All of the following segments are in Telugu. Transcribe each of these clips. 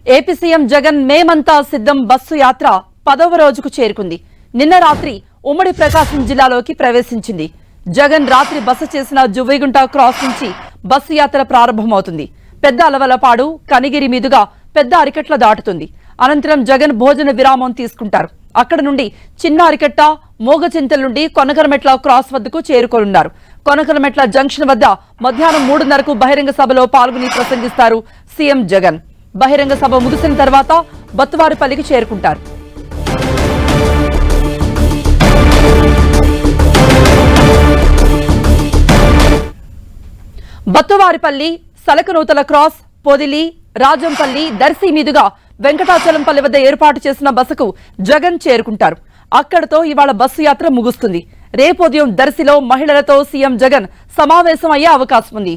ఏపీ సీఎం జగన్ మేమంతా సిద్ధం బస్సు యాత్ర 10వ రోజుకు చేరుకుంది. నిన్న రాత్రి ఉమ్మడి ప్రకాశం జిల్లాలోకి ప్రవేశించింది. జగన్ రాత్రి బస చేసిన జువ్విగుంట క్రాస్ నుంచి బస్సు యాత్ర ప్రారంభమవుతుంది. పెద్ద అలవలపాడు కనిగిరి మీదుగా పెద్ద అరికట్ల దాటుతుంది. అనంతరం జగన్ భోజన విరామం తీసుకుంటారు. అక్కడ నుండి చిన్న అరికట్ట మోగచింతల నుండి కొనకలమెట్ల క్రాస్ వద్దకు చేరుకోనున్నారు. కొనకలమెట్ల జంక్షన్ వద్ద మధ్యాహ్నం 3:30కు బహిరంగ సభలో పాల్గొని ప్రసంగిస్తారు సీఎం జగన్. బహిరంగ సభ ముగిసిన తర్వాత బత్తువారిపల్లికి చేరుకుంటారు. బత్తువారిపల్లి, సలకనూతల క్రాస్, పొదిలి, రాజంపల్లి, దర్శి మీదుగా వెంకటాచలంపల్లి వద్ద ఏర్పాటు చేసిన బస్సుకు జగన్ చేరుకుంటారు. అక్కడతో ఇవాళ బస్సు యాత్ర ముగుస్తుంది. రేపు ఉదయం దర్శిలో మహిళలతో సీఎం జగన్ సమావేశం అయ్యే అవకాశం ఉంది.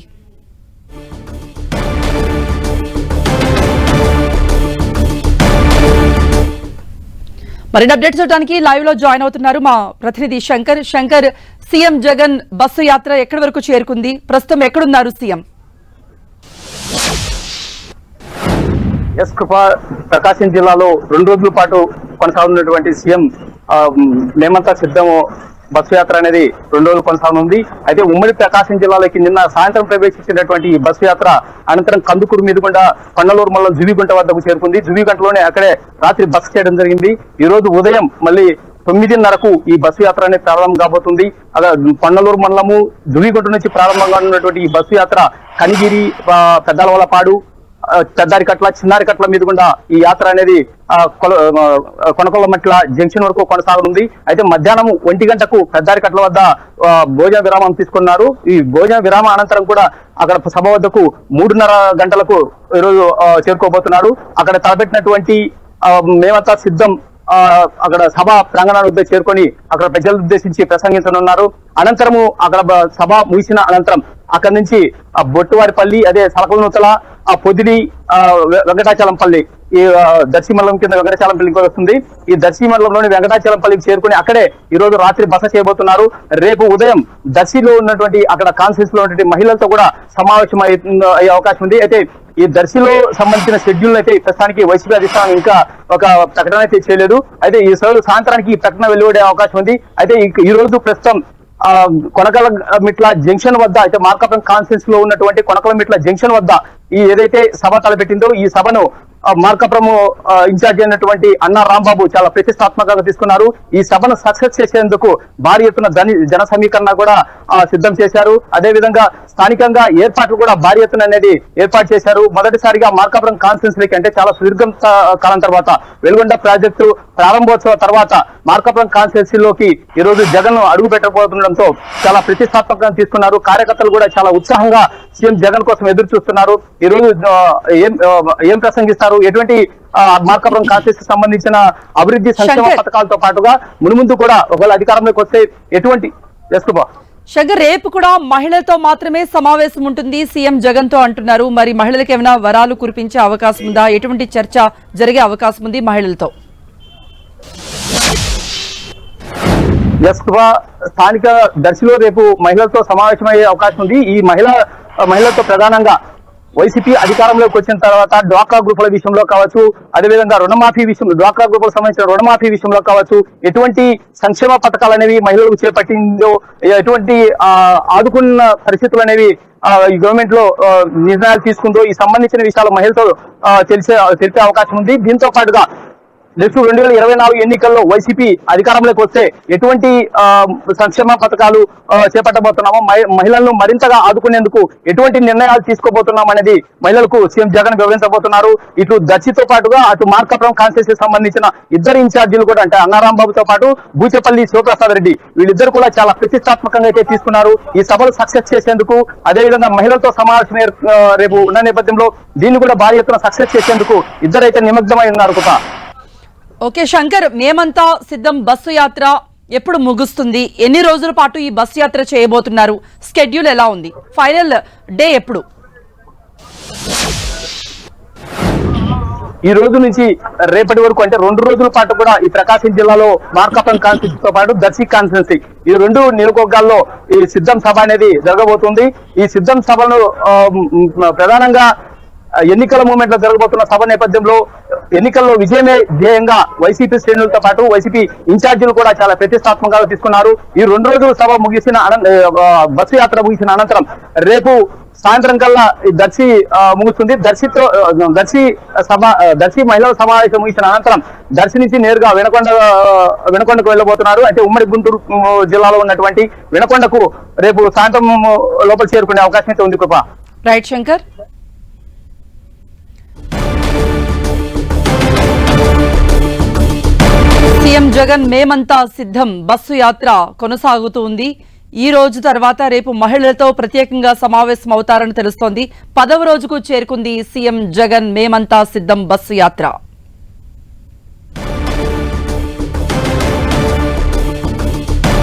మరిన్ని అప్డేట్స్ చూడడానికి లైవ్ లో జాయిన్ అవుతున్నారు మా ప్రతినిధి శంకర్. శంకర్, సీఎం జగన్ బస్సు యాత్ర ఎక్కడి వరకు చేరుకుంది? ప్రస్తుతం ఎక్కడున్నారు సీఎం? ప్రకాశం జిల్లాలో 2 రోజుల పాటు కొనసాగుతున్నటువంటి సీఎం మేమంతా సిద్ధము బస్సు యాత్ర అనేది 2 రోజులు కొనసాగనుంది. అయితే ఉమ్మడి ప్రకాశం జిల్లాలోకి నిన్న సాయంత్రం ప్రవేశించినటువంటి ఈ బస్సు యాత్ర అనంతరం కందుకూరు మీదుగుండా కొండలూరు మండలం జువ్విగుంట వద్దకు చేరుకుంది. జువ్విగుంటలోనే అక్కడే రాత్రి బస చేయడం జరిగింది. ఈ రోజు ఉదయం మళ్ళీ 9:30కు ఈ బస్సు యాత్ర అనేది ప్రారంభం కాబోతుంది. కొండలూరు మండలము జువ్విగుంట నుంచి ప్రారంభంగా ఉన్నటువంటి ఈ బస్సు యాత్ర కనిగిరి, పెద్దలవలపాడు, పెద్దారికట్ల, చిన్నారికట్ల మీదుగుండా ఈ యాత్ర అనేది కొనకొల్లమెట్ల జంక్షన్ వరకు కొనసాగనుంది. అయితే మధ్యాహ్నం 1 గంటకు పెద్దారికట్ల వద్ద భోజన విరామం తీసుకున్నారు. ఈ భోజన విరామం అనంతరం కూడా అక్కడ సభ వద్దకు 3:30 గంటలకు ఈరోజు చేరుకోబోతున్నారు. అక్కడ తలపెట్టినటువంటి మేమంతా సిద్ధం అక్కడ సభ ప్రాంగణాన్ని వద్ద చేరుకొని అక్కడ ప్రజలను ఉద్దేశించి ప్రసంగించనున్నారు. అనంతరము అక్కడ సభ ముగిసిన అనంతరం అక్కడి నుంచి బొట్టువారిపల్లి, అదే సలకలనూతల, పొదిలి, వెంకటాచలంపల్లి, ఈ దర్శి మండలం కింద వెంకటాచలంపల్లికి వస్తుంది. ఈ దర్శి మండలంలోని వెంకటాచలంపల్లికి చేరుకుని అక్కడే ఈ రోజు రాత్రి బస చేయబోతున్నారు. రేపు ఉదయం దర్శిలో ఉన్నటువంటి అక్కడ కాన్ఫరెన్స్ లో ఉన్నటువంటి మహిళలతో కూడా సమావేశం అయ్యే అవకాశం ఉంది. అయితే ఈ దర్శిలో సంబంధించిన షెడ్యూల్ అయితే ప్రస్తుతానికి వైసీపీ అధిష్టానం ఇంకా ఒక ప్రకటన అయితే చేయలేదు. అయితే ఈ సాయంత్రానికి ఈ ప్రకటన వెలువడే అవకాశం ఉంది. అయితే ఈ రోజు ప్రస్తుతం కొనకలమెట్ల జంక్షన్ వద్ద, అయితే మార్కాపురం కాన్ఫరెన్స్ లో ఉన్నటువంటి కొనకలమెట్ల జంక్షన్ వద్ద ఈ ఏదైతే సభ తలపెట్టిందో ఈ సభను మార్కాపురం ఇన్ఛార్జ్ అయినటువంటి అన్నా రాంబాబు చాలా ప్రతిష్టాత్మకంగా తీసుకున్నారు. ఈ సభను సక్సెస్ చేసేందుకు భారీ ఎత్తున జన సమీకరణ కూడా సిద్ధం చేశారు. అదే విధంగా స్థానికంగా ఏర్పాట్లు కూడా భారీ ఎత్తున అనేది ఏర్పాటు చేశారు. మొదటిసారిగా మార్కాపురం కాన్ఫరెన్స్ లోకి, అంటే చాలా సుదీర్ఘ కాలం తర్వాత వెలుగొండ ప్రాజెక్టు ప్రారంభోత్సవ తర్వాత మార్కాపురం కాన్ఫరెన్స్ లోకి ఈ రోజు జగన్ అడుగు పెట్టబోతుండడంతో చాలా ప్రతిష్టాత్మకంగా తీసుకున్నారు. కార్యకర్తలు కూడా చాలా ఉత్సాహంగా సీఎం జగన్ కోసం ఎదురు చూస్తున్నారు. ఈ రోజు ఏం ప్రసంగిస్తారు, ఎటువంటి మార్కాపురం కాన్ఫరెన్స్ కి సంబంధించిన అభివృద్ధి సంక్షేమ పథకాలతో పాటుగా మునుముందు కూడా ఒకవేళ అధికారంలోకి వస్తే ఎటువంటి శంకర్, రేపు కూడా మహిళలతో మాత్రమే సమావేశం ఉంటుంది సీఎం జగన్ తో అంటున్నారు. మరి మహిళలకు ఏమైనా వరాలు కురిపించే అవకాశం ఉందా? ఎటువంటి చర్చ జరిగే అవకాశం ఉంది మహిళలతో? స్థానిక దర్శిలో రేపు మహిళలతో సమావేశమయ్యే అవకాశం ఉంది. ఈ మహిళలతో ప్రధానంగా వైసీపీ అధికారంలోకి వచ్చిన తర్వాత డ్వాక్రా గ్రూపుల విషయంలో కావచ్చు, అదేవిధంగా రుణమాఫీ విషయంలో, డ్వాక్రా గ్రూపులకు సంబంధించిన రుణమాఫీ విషయంలో కావచ్చు, ఎటువంటి సంక్షేమ పథకాలు అనేవి మహిళలకు చేపట్టిందో, ఎటువంటి ఆదుకున్న పరిస్థితులు అనేవి ఈ గవర్నమెంట్ లో నిర్ణయాలు తీసుకుందో, ఈ సంబంధించిన విషయాలు మహిళతో తెలిపే అవకాశం ఉంది. దీంతో పాటుగా నెక్స్ట్ 2024 ఎన్నికల్లో వైసీపీ అధికారంలోకి వస్తే ఎటువంటి సంక్షేమ పథకాలు చేపట్టబోతున్నామో, మహిళలను మరింతగా ఆదుకునేందుకు ఎటువంటి నిర్ణయాలు తీసుకోబోతున్నాం అనేది మహిళలకు సీఎం జగన్ వివరించబోతున్నారు. ఇటు దర్శితో పాటుగా అటు మార్కాపురం కాన్స్టిట్యూన్సీకి సంబంధించిన ఇద్దరు ఇన్ఛార్జీలు కూడా, అంటే అన్నారాంబాబుతో పాటు బూచేపల్లి శివప్రసాద్ రెడ్డి, వీళ్ళిద్దరు కూడా చాలా ప్రతిష్టాత్మకంగా అయితే తీసుకున్నారు ఈ సభలు సక్సెస్ చేసేందుకు. అదేవిధంగా మహిళలతో సమావేశం రేపు ఉన్న నేపథ్యంలో దీన్ని కూడా భారీ ఎత్తున సక్సెస్ చేసేందుకు ఇద్దరైతే నిమగ్నమై ఉన్నారు. ఓకే శంకర్, మేమంతా సిద్ధం బస్సు యాత్ర ఎప్పుడు ముగుస్తుంది? ఎన్ని రోజుల పాటు ఈ బస్సు యాత్ర చేయబోతున్నారు? స్కెడ్యూల్ ఎలా ఉంది? ఫైనల్ డే ఎప్పుడు? ఈ రోజు నుంచి రేపటి వరకు, అంటే 2 రోజుల పాటు కూడా ఈ ప్రకాశం జిల్లాలో మార్కాపురం కాన్స్టిట్యూన్సీ తో పాటు దర్శి కాన్స్టిట్యూన్సీ, ఈ 2 నియోజకవర్గాల్లో ఈ సిద్ధం సభ అనేది జరగబోతుంది. ఈ సిద్ధం సభను ప్రధానంగా ఎన్నికల మూమెంట్ లో జరగబోతున్న సభ నేపథ్యంలో ఎన్నికల్లో విజయమే ధ్యేయంగా వైసీపీ శ్రేణులతో పాటు వైసీపీ ఇన్ఛార్జీలు కూడా చాలా ప్రతిష్టాత్మకంగా తీసుకున్నారు. ఈ 2 రోజుల సభ ముగిసిన బస్సు యాత్ర ముగిసిన అనంతరం రేపు సాయంత్రం కల్లా దర్శి ముగుస్తుంది. దర్శి మహిళల సమావేశం ముగిసిన అనంతరం దర్శి నుంచి నేరుగా వినకొండకు వెళ్ళబోతున్నారు. అయితే ఉమ్మడి గుంటూరు జిల్లాలో ఉన్నటువంటి వినకొండకు రేపు సాయంత్రం లోపల చేరుకునే అవకాశం అయితే ఉంది. కృప. రైట్ శంకర్. సీఎం జగన్ మేమంతా సిద్ధం బస్సు యాత్ర కొనసాగుతూ ఉంది. ఈ రోజు తర్వాత రేపు మహిళలతో ప్రత్యేకంగా సమావేశం అవుతారని తెలుస్తోంది. 10వ రోజుకు చేరుకుంది సీఎం జగన్ మేమంతా సిద్ధం బస్సు యాత్ర.